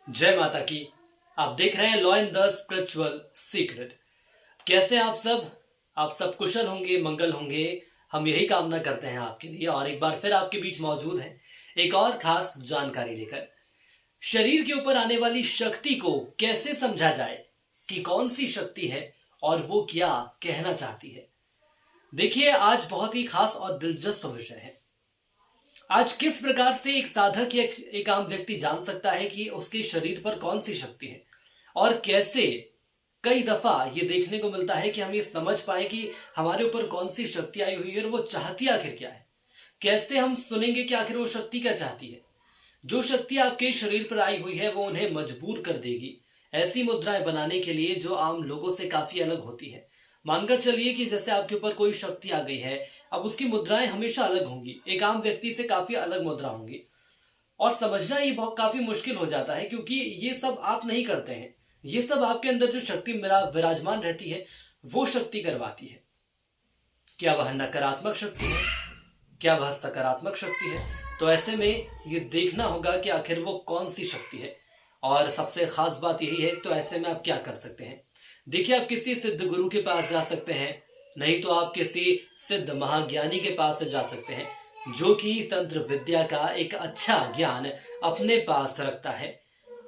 जय माता की। आप देख रहे हैं law in the spiritual secret. कैसे आप सब कुशल होंगे, मंगल होंगे। हम यही कामना करते हैं आपके लिए, और एक बार फिर आपके बीच मौजूद हैं एक और खास जानकारी लेकर। शरीर के ऊपर आने वाली शक्ति को कैसे समझा जाए कि कौन सी शक्ति है और वो क्या कहना चाहती है। देखिए, आज बहुत ही खास और दिलचस्प विषय है। आज किस प्रकार से एक साधक या एक आम व्यक्ति जान सकता है कि उसके शरीर पर कौन सी शक्ति है, और कैसे कई दफा ये देखने को मिलता है कि हम ये समझ पाए कि हमारे ऊपर कौन सी शक्ति आई हुई है और वो चाहती आखिर क्या है। कैसे हम सुनेंगे कि आखिर वो शक्ति क्या चाहती है। जो शक्ति आपके शरीर पर आई हुई है वो उन्हें मजबूर कर देगी ऐसी मुद्राएं बनाने के लिए जो आम लोगों से काफी अलग होती है। मानकर चलिए कि जैसे आपके ऊपर कोई शक्ति आ गई है, अब उसकी मुद्राएं हमेशा अलग होंगी, एक आम व्यक्ति से काफी अलग मुद्रा होंगी। और समझना ये बहुत काफी मुश्किल हो जाता है, क्योंकि ये सब आप नहीं करते हैं। ये सब आपके अंदर जो शक्ति मेरा विराजमान रहती है वो शक्ति करवाती है। क्या वह नकारात्मक शक्ति है, क्या वह सकारात्मक शक्ति है। तो ऐसे में ये देखना होगा कि आखिर वो कौन सी शक्ति है। और सबसे खास बात यही है, तो ऐसे में आप क्या कर सकते हैं। देखिए, आप किसी सिद्ध गुरु के पास जा सकते हैं, नहीं तो आप किसी सिद्ध महाज्ञानी के पास जा सकते हैं, जो कि तंत्र विद्या का एक अच्छा ज्ञान अपने पास रखता है।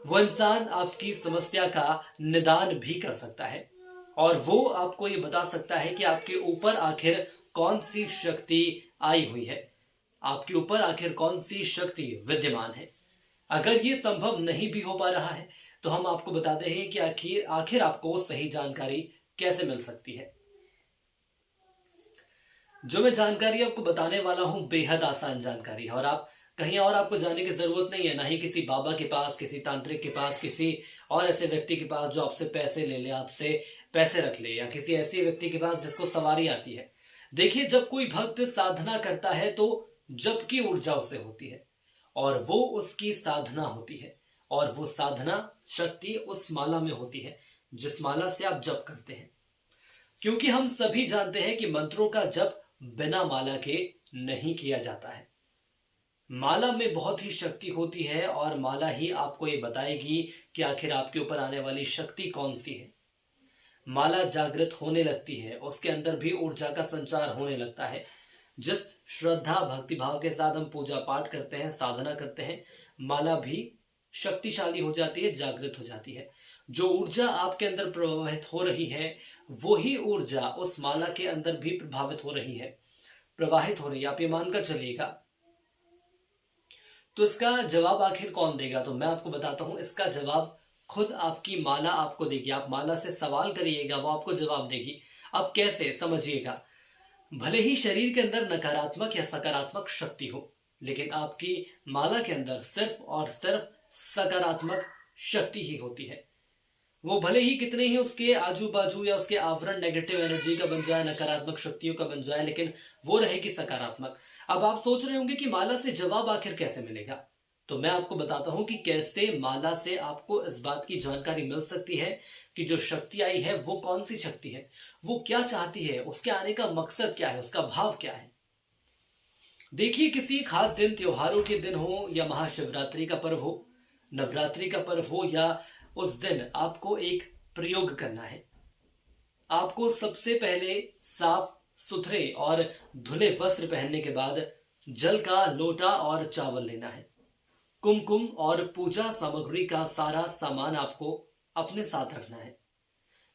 वो इंसान आपकी समस्या का निदान भी कर सकता है, और वो आपको ये बता सकता है कि आपके ऊपर आखिर कौन सी शक्ति आई हुई है, आपके ऊपर आखिर कौन सी शक्ति विद्यमान है। अगर ये संभव नहीं भी हो पा रहा है तो हम आपको बताते हैं कि आखिर आखिर आपको सही जानकारी कैसे मिल सकती है। जो मैं जानकारी आपको बताने वाला हूं बेहद आसान जानकारी है, और आप कहीं और आपको जाने की जरूरत नहीं है, ना ही किसी बाबा के पास, किसी तांत्रिक के पास, किसी और ऐसे व्यक्ति के पास जो आपसे पैसे ले ले, आपसे पैसे रख ले, या किसी ऐसे व्यक्ति के पास जिसको सवारी आती है। देखिए, जब कोई भक्त साधना करता है तो जप की ऊर्जा उसे होती है, और वो उसकी साधना होती है, और वो साधना शक्ति उस माला में होती है जिस माला से आप जप करते हैं। क्योंकि हम सभी जानते हैं कि मंत्रों का जप बिना माला के नहीं किया जाता है। माला में बहुत ही शक्ति होती है, और माला ही आपको ये बताएगी कि आखिर आपके ऊपर आने वाली शक्ति कौन सी है। माला जागृत होने लगती है, उसके अंदर भी ऊर्जा का संचार होने लगता है। जिस श्रद्धा भक्ति भाव के साथ हम पूजा पाठ करते हैं, साधना करते हैं, माला भी शक्तिशाली हो जाती है, जागृत हो जाती है। जो ऊर्जा आपके अंदर प्रवाहित हो रही है, वही ऊर्जा उस माला के अंदर भी प्रभावित हो रही है, प्रवाहित हो रही है। आप ये मानकर चलिएगा। तो इसका जवाब आखिर कौन देगा, तो मैं आपको बताता हूं। इसका जवाब खुद आपकी माला आपको देगी। आप माला से सवाल करिएगा, वो आपको जवाब देगी। अब कैसे, समझिएगा। भले ही शरीर के अंदर नकारात्मक या सकारात्मक शक्ति हो, लेकिन आपकी माला के अंदर सिर्फ और सिर्फ सकारात्मक शक्ति ही होती है। वो भले ही कितने ही उसके आजू बाजू या उसके आवरण नेगेटिव एनर्जी का बन जाए, नकारात्मक शक्तियों का बन जाए, लेकिन वो रहेगी सकारात्मक। अब आप सोच रहे होंगे कि माला से जवाब आखिर कैसे मिलेगा, तो मैं आपको बताता हूं कि कैसे माला से आपको इस बात की जानकारी मिल सकती है कि जो शक्ति आई है वो कौन सी शक्ति है, वो क्या चाहती है, उसके आने का मकसद क्या है, उसका भाव क्या है। देखिए, किसी खास दिन, त्योहारों के दिन हो या महाशिवरात्रि का पर्व हो, नवरात्रि का पर्व हो, या उस दिन आपको एक प्रयोग करना है। आपको सबसे पहले साफ सुथरे और धुले वस्त्र पहनने के बाद जल का लोटा और चावल लेना है। कुमकुम और पूजा सामग्री का सारा सामान आपको अपने साथ रखना है।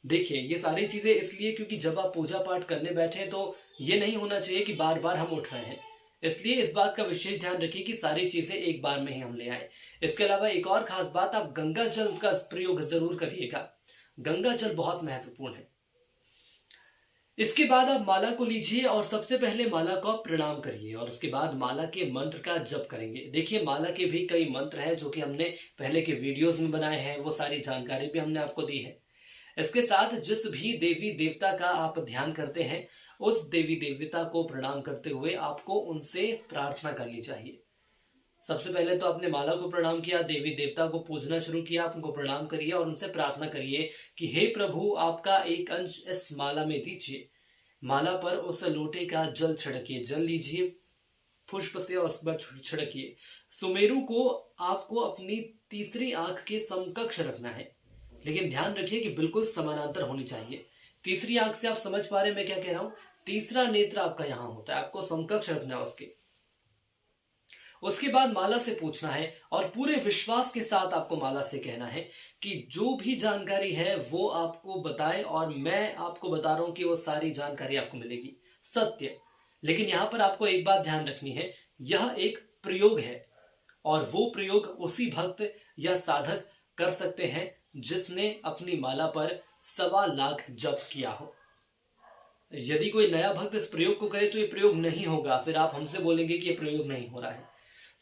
देखिए, ये सारी चीजें इसलिए क्योंकि जब आप पूजा पाठ करने बैठे तो ये नहीं होना चाहिए कि बार बार हम उठ रहे हैं। इसलिए इस बात का विशेष ध्यान रखिए कि सारी चीजें एक बार में ही हम ले आए। इसके अलावा एक और खास बात, आप गंगा जल का प्रयोग जरूर करिएगा। गंगा जल बहुत महत्वपूर्ण है। इसके बाद आप माला को लीजिए और सबसे पहले माला को प्रणाम करिए, और उसके बाद माला के मंत्र का जप करेंगे। देखिए, माला के भी कई मंत्र हैं जो कि हमने पहले के वीडियोस में बनाए हैं, वो सारी जानकारी भी हमने आपको दी है। इसके साथ जिस भी देवी देवता का आप ध्यान करते हैं, उस देवी देवता को प्रणाम करते हुए आपको उनसे प्रार्थना करनी चाहिए। सबसे पहले तो आपने माला को प्रणाम किया, देवी देवता को पूजना शुरू किया, आप उनको प्रणाम करिए और उनसे प्रार्थना करिए कि हे प्रभु, आपका एक अंश इस माला में दीजिए। माला पर उस लोटे का जल छिड़किए, जल लीजिए, पुष्प से और उसके बाद छिड़किए। सुमेरु को आपको अपनी तीसरी आंख के समकक्ष रखना है, लेकिन ध्यान रखिए कि बिल्कुल समानांतर होनी चाहिए। तीसरी आंख से आप समझ पा रहे हैं मैं क्या कह रहा हूं? तीसरा नेत्र आपका यहां होता है, आपको समकक्ष रखना है उसके। उसके बाद माला से पूछना है और पूरे विश्वास के साथ आपको माला से कहना है कि जो भी जानकारी है वो आपको बताएं, और मैं आपको बता रहा हूं कि वो सारी जानकारी आपको मिलेगी, सत्य। लेकिन यहां पर आपको एक बात ध्यान रखनी है, यह एक प्रयोग है और वो प्रयोग उसी भक्त या साधक कर सकते हैं जिसने अपनी माला पर 1.25 लाख जप किया हो। यदि कोई नया भक्त इस प्रयोग को करे तो ये प्रयोग नहीं होगा, फिर आप हमसे बोलेंगे कि ये प्रयोग नहीं हो रहा है।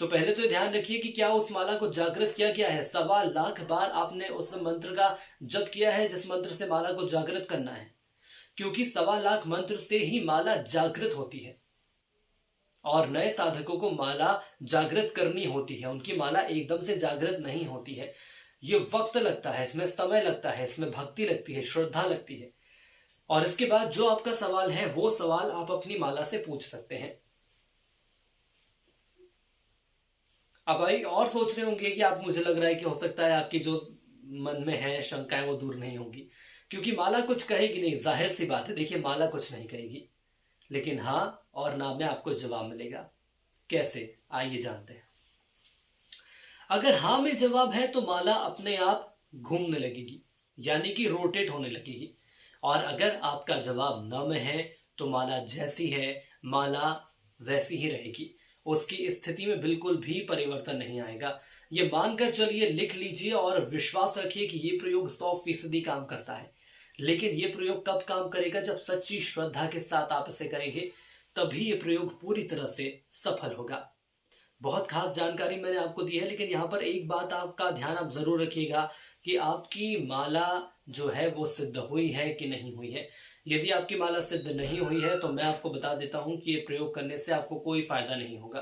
तो पहले तो ध्यान रखिए कि क्या उस माला को जागृत किया गया है। 1.25 लाख बार आपने उस मंत्र का जप किया है जिस मंत्र से माला को जागृत करना है, क्योंकि 1.25 लाख मंत्र से ही माला जागृत होती है। और नए साधकों को माला जागृत करनी होती है, उनकी माला एकदम से जागृत नहीं होती है। ये वक्त लगता है, इसमें समय लगता है, इसमें भक्ति लगती है, श्रद्धा लगती है। और इसके बाद जो आपका सवाल है वो सवाल आप अपनी माला से पूछ सकते हैं। अब भाई और सोच रहे होंगे कि आप, मुझे लग रहा है कि हो सकता है आपकी जो मन में है शंकाएं वो दूर नहीं होंगी, क्योंकि माला कुछ कहेगी नहीं। जाहिर सी बात है, देखिए माला कुछ नहीं कहेगी, लेकिन हाँ और ना में आपको जवाब मिलेगा। कैसे, आइए जानते हैं। अगर हाँ में जवाब है तो माला अपने आप घूमने लगेगी, यानी कि रोटेट होने लगेगी। और अगर आपका जवाब न में है तो माला जैसी है माला वैसी ही रहेगी, उसकी स्थिति में बिल्कुल भी परिवर्तन नहीं आएगा। ये मानकर चलिए, लिख लीजिए और विश्वास रखिए कि ये प्रयोग 100% काम करता है। लेकिन ये प्रयोग कब काम करेगा? जब सच्ची श्रद्धा के साथ आप इसे करेंगे, तभी ये प्रयोग पूरी तरह से सफल होगा। बहुत खास जानकारी मैंने आपको दी है, लेकिन यहाँ पर एक बात आपका ध्यान आप जरूर रखिएगा कि आपकी माला जो है वो सिद्ध हुई है कि नहीं हुई है। यदि आपकी माला सिद्ध नहीं हुई है तो मैं आपको बता देता हूं कि ये प्रयोग करने से आपको कोई फायदा नहीं होगा।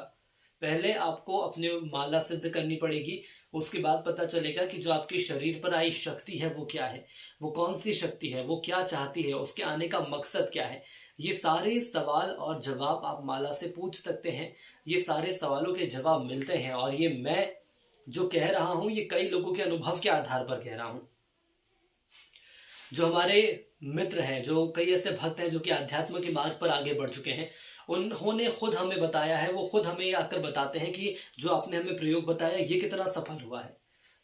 पहले आपको अपनी माला सिद्ध करनी पड़ेगी, उसके बाद पता चलेगा कि जो आपके शरीर पर आई शक्ति है वो क्या है, वो कौन सी शक्ति है, वो क्या चाहती है, उसके आने का मकसद क्या है। ये सारे सवाल और जवाब आप माला से पूछ सकते हैं। ये सारे सवालों के जवाब मिलते हैं, और ये मैं जो कह रहा हूं ये कई लोगों के अनुभव के आधार पर कह रहा हूं। जो हमारे मित्र हैं, जो कई ऐसे भक्त हैं जो कि आध्यात्म के मार्ग पर आगे बढ़ चुके हैं, उन्होंने खुद हमें बताया है, वो खुद हमें आकर बताते हैं कि जो आपने हमें प्रयोग बताया ये कितना सफल हुआ है।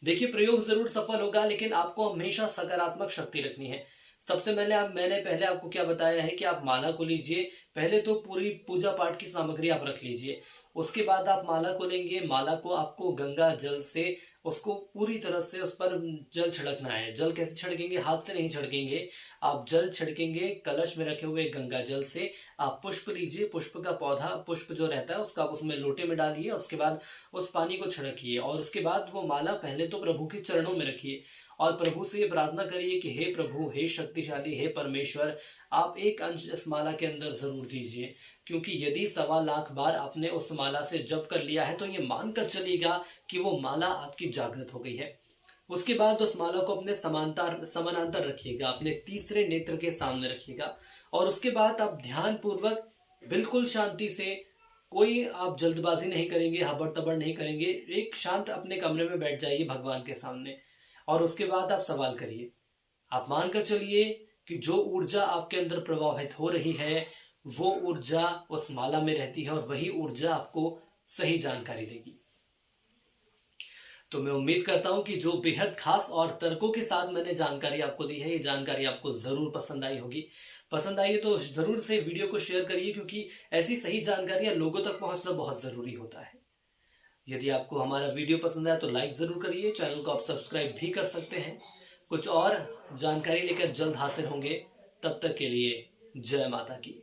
देखिए प्रयोग जरूर सफल होगा, लेकिन आपको हमेशा सकारात्मक शक्ति रखनी है। सबसे मैंने पहले आपको क्या बताया है कि आप माला को लीजिए, पहले तो पूरी पूजा पाठ की सामग्री आप रख लीजिए। उसके बाद आप माला को लेंगे, माला को आपको गंगा जल से उसको पूरी तरह से उस पर जल छिड़कना है। जल कैसे छिड़केंगे? हाथ से नहीं छिड़केंगे, आप जल छिड़केंगे कलश में रखे हुए गंगा जल से। आप पुष्प लीजिए, पुष्प का पौधा, पुष्प जो रहता है उसका आप उसमें लोटे में डालिए, और उसके बाद उस पानी को छिड़किए। और उसके बाद वो माला पहले तो प्रभु के चरणों में रखिए और प्रभु से ये प्रार्थना करिए कि हे प्रभु, हे शक्तिशाली, हे परमेश्वर, आप एक अंश इस माला के अंदर जरूर दीजिए। क्योंकि यदि 1.25 लाख बार आपने उस माला से जप कर लिया है तो ये मानकर चलिएगा कि वो माला आपकी जागृत हो गई है। उसके बाद उस माला को अपने समानांतर रखिएगा, अपने तीसरे नेत्र के सामने रखिएगा। और उसके बाद आप ध्यान पूर्वक बिल्कुल शांति से, कोई आप जल्दबाजी नहीं करेंगे, हबड़ तबड़ नहीं करेंगे, एक शांत अपने कमरे में बैठ जाइए भगवान के सामने। और उसके बाद आप सवाल करिए। आप मानकर चलिए कि जो ऊर्जा आपके अंदर प्रवाहित हो रही है वो ऊर्जा उस माला में रहती है, और वही ऊर्जा आपको सही जानकारी देगी। तो मैं उम्मीद करता हूं कि जो बेहद खास और तर्कों के साथ मैंने जानकारी आपको दी है, ये जानकारी आपको जरूर पसंद आई होगी। पसंद आई तो जरूर से वीडियो को शेयर करिए, क्योंकि ऐसी सही जानकारियां लोगों तक पहुंचना बहुत जरूरी होता है। यदि आपको हमारा वीडियो पसंद आया तो लाइक जरूर करिए, चैनल को आप सब्सक्राइब भी कर सकते हैं। कुछ और जानकारी लेकर जल्द हाजिर होंगे, तब तक के लिए जय माता की।